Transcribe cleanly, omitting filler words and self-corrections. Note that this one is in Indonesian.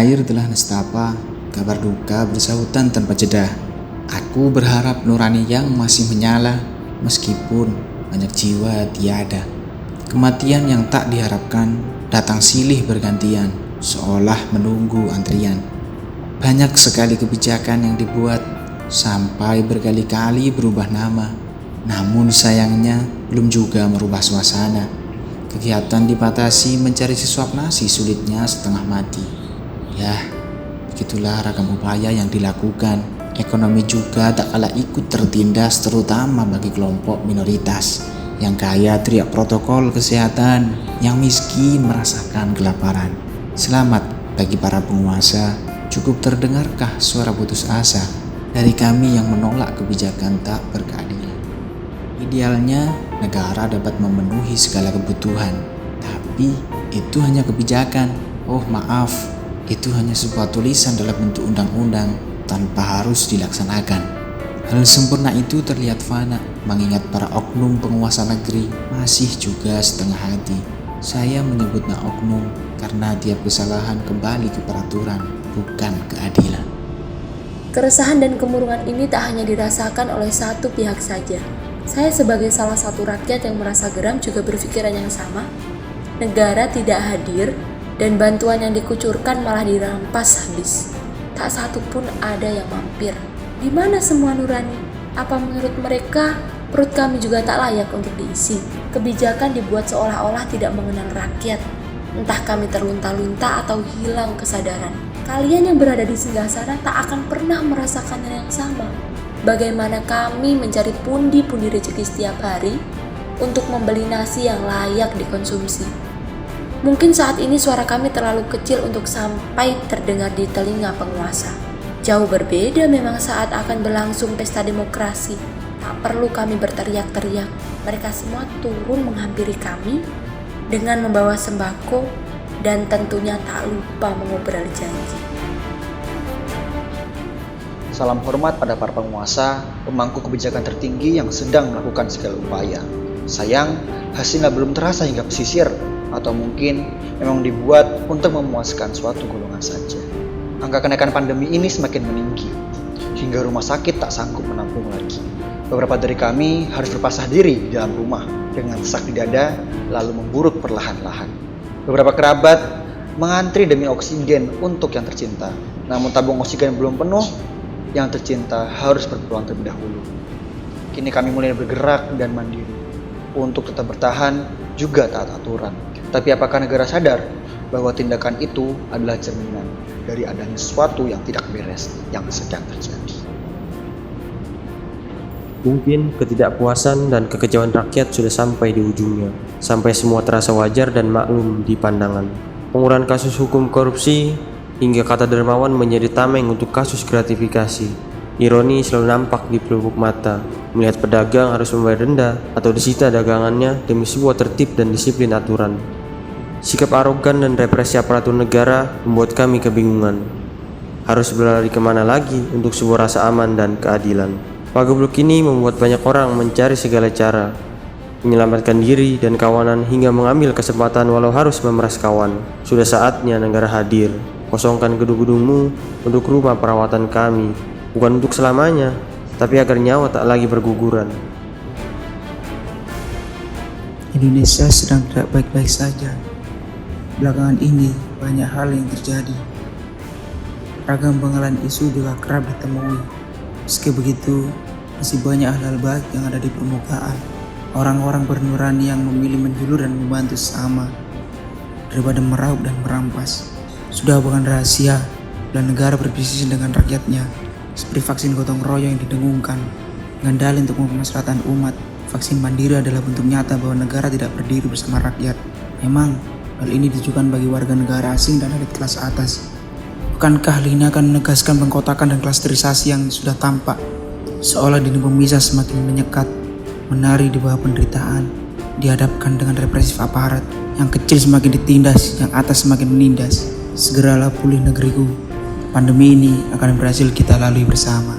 air telah nestapa, kabar duka bersahutan tanpa jeda. Aku berharap nurani yang masih menyala, meskipun banyak jiwa tiada. Kematian yang tak diharapkan datang silih bergantian, seolah menunggu antrian. Banyak sekali kebijakan yang dibuat, sampai berkali-kali berubah nama. Namun sayangnya belum juga merubah suasana. Kegiatan dibatasi mencari sesuap nasi sulitnya setengah mati. Yah, begitulah ragam upaya yang dilakukan. Ekonomi juga tak kalah ikut tertindas, terutama bagi kelompok minoritas. Yang kaya teriak protokol kesehatan, yang miskin merasakan kelaparan. Selamat bagi para penguasa, cukup terdengarkah suara putus asa dari kami yang menolak kebijakan tak berkeadilan. Idealnya negara dapat memenuhi segala kebutuhan, tapi itu hanya kebijakan. Oh maaf, itu hanya sebuah tulisan dalam bentuk undang-undang tanpa harus dilaksanakan. Hal sempurna itu terlihat fana, mengingat para oknum penguasa negeri masih juga setengah hati. Saya menyebutnya oknum karena tiap kesalahan kembali ke peraturan, bukan keadilan. Keresahan dan kemurungan ini tak hanya dirasakan oleh satu pihak saja. Saya sebagai salah satu rakyat yang merasa geram juga berpikiran yang sama. Negara tidak hadir dan bantuan yang dikucurkan malah dirampas habis. Tak satu pun ada yang mampir. Di mana semua nurani? Apa menurut mereka perut kami juga tak layak untuk diisi? Kebijakan dibuat seolah-olah tidak mengenal rakyat. Entah kami terlunta-lunta atau hilang kesadaran. Kalian yang berada di singgasana tak akan pernah merasakan yang sama. Bagaimana kami mencari pundi-pundi rezeki setiap hari untuk membeli nasi yang layak dikonsumsi. Mungkin saat ini suara kami terlalu kecil untuk sampai terdengar di telinga penguasa. Jauh berbeda memang saat akan berlangsung pesta demokrasi. Tak perlu kami berteriak-teriak. Mereka semua turun menghampiri kami dengan membawa sembako dan tentunya tak lupa mengobrol janji. Salam hormat pada para penguasa, pemangku kebijakan tertinggi yang sedang melakukan segala upaya. Sayang, hasilnya belum terasa hingga pesisir, atau mungkin memang dibuat untuk memuaskan suatu golongan saja. Angka kenaikan pandemi ini semakin meninggi, hingga rumah sakit tak sanggup menampung lagi. Beberapa dari kami harus berpasrah diri di dalam rumah dengan sesak di dada, lalu memburuk perlahan-lahan. Beberapa kerabat mengantri demi oksigen untuk yang tercinta, namun tabung oksigen belum penuh. Yang tercinta harus berpulang terlebih dahulu. Kini kami mulai bergerak dan mandiri untuk tetap bertahan juga taat aturan. Tapi apakah negara sadar bahwa tindakan itu adalah cerminan dari adanya sesuatu yang tidak beres yang sedang terjadi? Mungkin ketidakpuasan dan kekecewaan rakyat sudah sampai di ujungnya, sampai semua terasa wajar dan maklum di pandangan. Pengurangan kasus hukum korupsi hingga kata dermawan menjadi tameng untuk kasus gratifikasi. Ironi selalu nampak di pelupuk mata, melihat pedagang harus membayar denda atau disita dagangannya demi sebuah tertib dan disiplin aturan. Sikap arogan dan represi aparatur negara membuat kami kebingungan. Harus berlari kemana lagi untuk sebuah rasa aman dan keadilan? Pagebluk ini membuat banyak orang mencari segala cara, menyelamatkan diri dan kawanan hingga mengambil kesempatan walau harus memeras kawan. Sudah saatnya negara hadir. Kosongkan gedung-gedungmu untuk rumah perawatan kami, bukan untuk selamanya, tapi agar nyawa tak lagi berguguran. Indonesia sedang tidak baik-baik saja. Belakangan ini banyak hal yang terjadi. Ragam pengalihan isu juga kerap ditemui. Meski begitu, masih banyak hal-hal baik yang ada di permukaan. Orang-orang bernurani yang memilih menjulur dan membantu sesama daripada meraup dan merampas. Sudah bukan rahasia dan negara berbisnis dengan rakyatnya, seperti vaksin gotong royong yang didengungkan dengan dalih untuk kemaslahatan umat. Vaksin mandiri adalah bentuk nyata bahwa negara tidak berdiri bersama rakyat. Memang hal ini ditujukan bagi warga negara asing dan elit kelas atas. Bukankah hal ini akan menegaskan pengkotakan dan klasterisasi yang sudah tampak, seolah dinding pemisah semakin menyekat, menari di bawah penderitaan, dihadapkan dengan represif aparat. Yang kecil semakin ditindas, yang atas semakin menindas. Segeralah pulih negeriku. Pandemi ini akan berhasil kita lalui bersama.